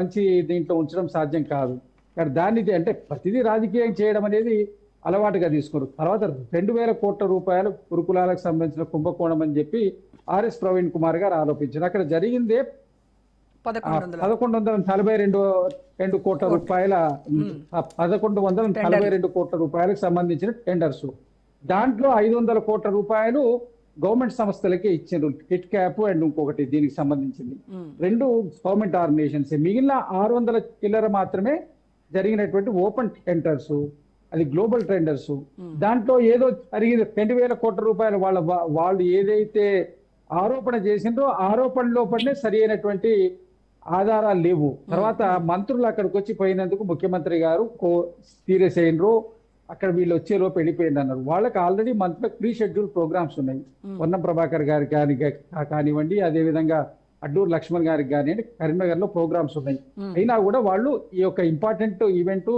మంచి దీంట్లో ఉంచడం సాధ్యం కాదు. కానీ దాన్ని అంటే ప్రతిదీ రాజకీయం చేయడం అనేది అలవాటుగా తీసుకున్నారు. తర్వాత 2,000 కోట్ల రూపాయలు గురుకులాలకు సంబంధించిన కుంభకోణం అని చెప్పి ఆర్ఎస్ ప్రవీణ్ కుమార్ గారు ఆరోపించారు. అక్కడ జరిగిందే 1142 కోట్ల రూపాయల 1142 కోట్ల రూపాయలకు సంబంధించిన టెండర్స్. దాంట్లో 500 కోట్ల రూపాయలు గవర్నమెంట్ సంస్థలకే ఇచ్చారు. కిట్ క్యాప్ అండ్ ఇంకొకటి దీనికి సంబంధించింది. 2 గవర్నమెంట్ ఆర్గనైజేషన్స్. మిగిలిన 600 చిల్లర మాత్రమే జరిగినటువంటి ఓపెన్ టెండర్స్, అది గ్లోబల్ టెండర్స్. దాంట్లో ఏదో జరిగింది 2,000 కోట్ల రూపాయలు వాళ్ళు ఏదైతే ఆరోపణ చేసిందో ఆరోపణ లోపలనే సరి అయినటువంటి ఆధారాలు లేవు. తర్వాత మంత్రులు అక్కడికి వచ్చి పోయినందుకు ముఖ్యమంత్రి గారు సీరియస్ అయినరు. అక్కడ వీళ్ళు వచ్చేలోపు వెళ్ళిపోయింది అన్నారు. వాళ్ళకి ఆల్రెడీ మంత్రులకు ప్రీ షెడ్యూల్ ప్రోగ్రామ్స్ ఉన్నాయి. పొన్నం ప్రభాకర్ గారికి కానివ్వండి, అదేవిధంగా అడ్డూరు లక్ష్మణ్ గారికి కానివ్వండి, కరీంనగర్ లో ప్రోగ్రామ్స్ ఉన్నాయి. అయినా కూడా వాళ్ళు ఈ యొక్క ఇంపార్టెంట్ ఈవెంట్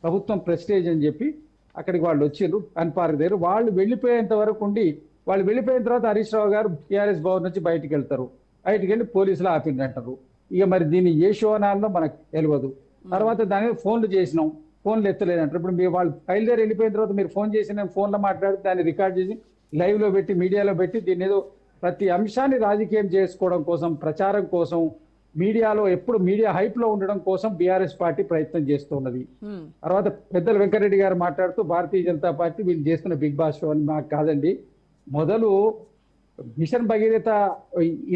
ప్రభుత్వం ప్రెస్టేజ్ అని చెప్పి అక్కడికి వాళ్ళు వచ్చారు. అన్పార్క్ దగ్గర వాళ్ళు వెళ్ళిపోయేంత వరకు ఉండి, వాళ్ళు వెళ్ళిపోయిన తర్వాత హరీష్ రావు గారు టీఆర్ఎస్ భవన్ నుంచి బయటికి వెళ్తారు. బయటికి వెళ్ళి పోలీసులు ఆపిందంటారు. ఇక మరి దీన్ని ఏ శోనాల్లో మనకు తెలియదు. తర్వాత దాని మీద ఫోన్లు చేసినాం, ఫోన్లు ఎత్తలేదంటారు. ఇప్పుడు మీరు వాళ్ళు బయలుదేరి వెళ్ళిపోయిన తర్వాత మీరు ఫోన్ చేసి నేను ఫోన్లో మాట్లాడి దాన్ని రికార్డ్ చేసి లైవ్ లో పెట్టి మీడియాలో పెట్టి దీన్ని ఏదో ప్రతి అంశాన్ని రాజకీయం చేసుకోవడం కోసం, ప్రచారం కోసం, మీడియాలో ఎప్పుడు మీడియా హైప్ లో ఉండడం కోసం బీఆర్ఎస్ పార్టీ ప్రయత్నం చేస్తున్నది. తర్వాత పెద్దలు వెంకటరెడ్డి గారు మాట్లాడుతూ భారతీయ జనతా పార్టీ వీళ్ళు చేస్తున్న బిగ్ బాస్ షో అని మాకు కాదండి. మొదలు మిషన్ భగీరథ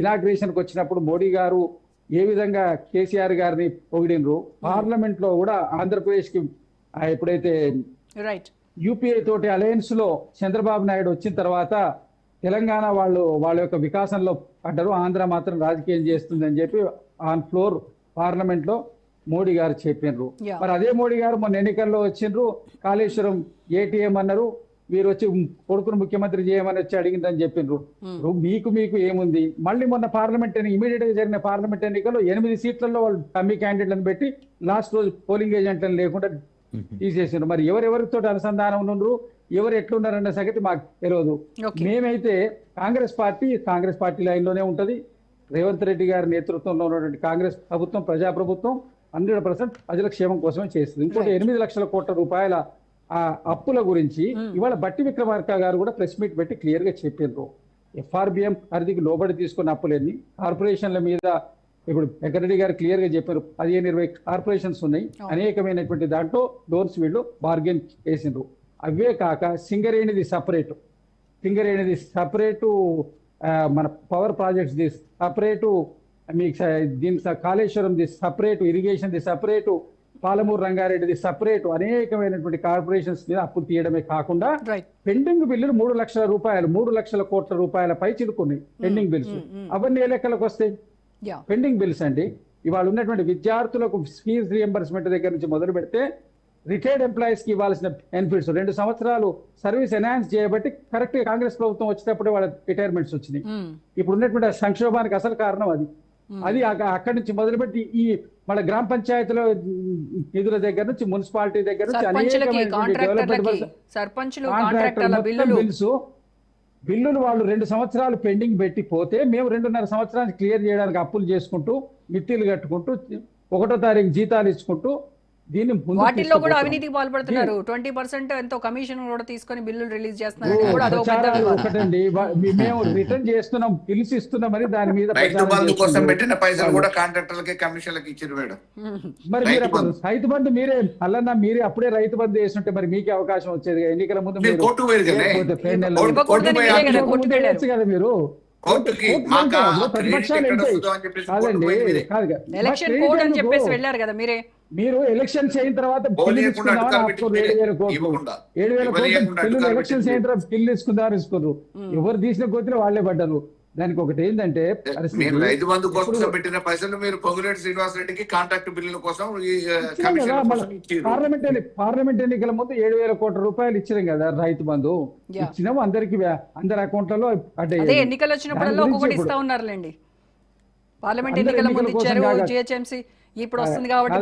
ఇనాగ్రేషన్ కి వచ్చినప్పుడు మోడీ గారు ఏ విధంగా కేసీఆర్ గారిని పొగిడినరు, పార్లమెంట్ లో కూడా ఆంధ్రప్రదేశ్ కి ఎప్పుడైతే యూపీఐ తోటి అలయన్స్ లో చంద్రబాబు నాయుడు వచ్చిన తర్వాత తెలంగాణ వాళ్ళ యొక్క వికాసంలో పడ్డారు, ఆంధ్ర మాత్రం రాజకీయం చేస్తుందని చెప్పి ఆన్ ఫ్లోర్ పార్లమెంట్ లో మోడీ గారు చెప్పినారు. మరి అదే మోడీ గారు మొన్న ఎన్నికల్లో వచ్చిండ్రు, కాళేశ్వరం ఏటీఎం అన్నారు, మీరు వచ్చి కొడుకును ముఖ్యమంత్రి చేయమని వచ్చి అడిగిందని చెప్పిండ్రు. మీకు ఏముంది? మళ్ళీ మొన్న పార్లమెంట్ ఇమీడియట్ గా జరిగిన పార్లమెంట్ ఎన్నికల్లో 8 సీట్లలో వాళ్ళు డమ్మీ క్యాండిడేట్లను పెట్టి లాస్ట్ రోజు పోలింగ్ ఏజెంట్లను లేకుండా తీసేసిండ్రు. మరి ఎవరెవరితో అనుసంధానం ఉన్నారు, ఎవరు ఎట్లున్నారన్న సంగతి మాకు తెలియదు. మేమైతే కాంగ్రెస్ పార్టీ లైన్ లోనే ఉంటది. రేవంత్ రెడ్డి గారి నేతృత్వంలో ఉన్నటువంటి కాంగ్రెస్ ప్రభుత్వం ప్రజాప్రభుత్వం 100% ప్రజల క్షేమం కోసమే చేస్తుంది. ఇంకోటి 8 లక్షల కోట్ల రూపాయల ఆ అప్పుల గురించి ఇవాళ బట్టి విక్రమార్క గారు కూడా ప్రెస్ మీట్ పెట్టి క్లియర్ గా చెప్పారు. ఎఫ్ఆర్బిఎం పరిధికి లోబడి తీసుకున్న అప్పులన్నీ కార్పొరేషన్ల మీద ఇప్పుడు వెంకటరెడ్డి గారు క్లియర్ గా చెప్పారు. 15-20 కార్పొరేషన్స్ ఉన్నాయి, అనేకమైనటువంటి దాంట్లో లోన్స్ వీళ్ళు బార్గెన్ చేసిండ్రు. అవే కాక సింగరేణిది సపరేటు, మన పవర్ ప్రాజెక్ట్స్ ది సపరేటు, మీకు దీని కాళేశ్వరం ది సపరేటు, ఇరిగేషన్ ది సపరేటు, పాలమూరు రంగారెడ్డిది సపరేటు, అనేకమైనటువంటి కార్పొరేషన్స్ మీద అప్పులు తీయడమే కాకుండా పెండింగ్ బిల్లులు 3 లక్షల రూపాయలు, 3 లక్షల కోట్ల రూపాయల పై చిరుకున్నాయి పెండింగ్ బిల్స్. అవన్నీ ఏ లెక్కలకు వస్తాయి? పెండింగ్ బిల్స్ అండి. ఇవాళ ఉన్నటువంటి విద్యార్థులకు ఫీజు రియంబర్స్మెంట్ దగ్గర నుంచి మొదలు పెడితే రిటైర్డ్ ఎంప్లాయీస్ కి ఇవ్వాల్సిన బెనిఫిట్స్ 2 సంవత్సరాలు సర్వీస్ ఎన్హాన్స్ చేయబట్టి కరెక్ట్ గా కాంగ్రెస్ ప్రభుత్వం వచ్చేటప్పుడు వాళ్ళ రిటైర్మెంట్స్ వచ్చినాయి. ఇప్పుడు ఉన్నటువంటి సంక్షోభానికి అసలు కారణం అది అక్కడి నుంచి మొదలుపెట్టి ఈ మన గ్రామ పంచాయతీలో నిధుల దగ్గర నుంచి, మున్సిపాలిటీ దగ్గర నుంచి బిల్లులు వాళ్ళు 2 సంవత్సరాలు పెండింగ్ పెట్టి పోతే మేము 2.5 సంవత్సరాలు క్లియర్ చేయడానికి అప్పులు చేసుకుంటూ, మిత్తిలు కట్టుకుంటూ, 1వ తారీఖు జీతాలు ఇచ్చుకుంటూ దీన్ని వాటిల్లో కూడా అవినీతికి పాల్పడుతున్నారు. 20% ఎంతో కమిషన్ కూడా తీసుకొని బిల్లులు రిలీజ్ చేస్తున్నారు. ఒకటండి, మేము రిటర్న్ చేస్తున్నాం, బిల్స్ ఇస్తున్నామని దాని మీద మరి మీరు అప్పుడు రైతు బంధు మీరే అప్పుడే రైతు బంధు చేస్తుంటే మరి మీకే అవకాశం వచ్చేది. ఎన్నికల ముందు కదా మీరు మీరు ఎలక్షన్స్ అయిన తర్వాత 7,000 కోట్లు ఎలక్షన్స్ అయిన తర్వాత బిల్లు తీసుకున్నారు. ఎవరు తీసిన కోతిలో వాళ్లే పడ్డారు. దానికి ఒకటి ఏంటంటే రైతు బంధు కోసం పెట్టిన పైసలు మీరు పొంగులేటి శ్రీనివాస్ రెడ్డికి కాంట్రాక్ట్ బిల్లుల కోసం పార్లమెంట్ ఎన్నికల ముందు 7,000 కోట్ల రూపాయలు ఇచ్చినాం కదా రైతు బంధు. ఇచ్చినాము అందరికి, అందరి అకౌంట్లలో. అంటే ఎన్నికలు వచ్చినప్పుడు ఒక్కొక్కటి ఇస్తా ఉన్నారులేండి. పార్లమెంట్ ఎన్నికల ముందు ఇచ్చారు, జిహెచ్ఎంసీ ఇప్పుడు వస్తుంది కాబట్టి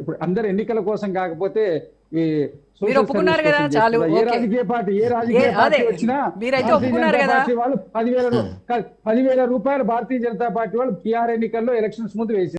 ఇప్పుడు అందరు ఎన్నికల కోసం కాకపోతే ఈ social మీరు ఒప్పుకున్నారు service కదా, కోసం చాలు, చేస్తున్నారు. ఓకే. ఏ రాజకీయ పార్టీ అదే, వచ్చినా మీరైతే భారతీయ ఒప్పుకున్నారు జనతా కదా. పార్టీ వాళ్ళు 10,000 రూపాయలు భారతీయ జనతా పార్టీ వాళ్ళు PR ఎన్నికల్లో ఎలక్షన్స్ ముందు వేసింది.